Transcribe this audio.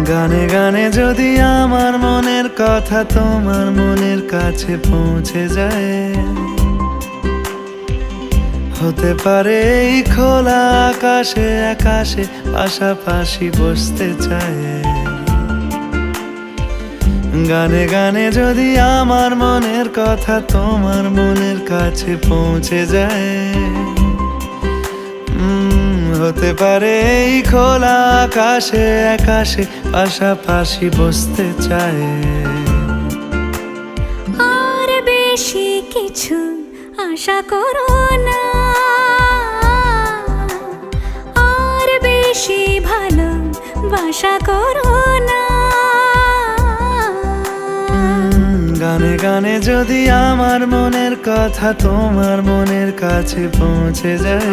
গানে গানে যদি আমার মনের কথা তোমার মনের কাছে পৌঁছে যায়, হতে পারে এই খোলা আকাশে আকাশে পাশাপাশি বসতে চায়। গানে গানে যদি আমার মনের কথা তোমার মনের কাছে পৌঁছে যায়, হতে পারে এই খোলা আকাশে আকাশে পাশাপাশি বসতে চায়। আর বেশি কিছু আশা করো না, আর বেশি ভালোবাসা করো না। গানে গানে যদি আমার মনের কথা তোমার মনের কাছে পৌঁছে যায়,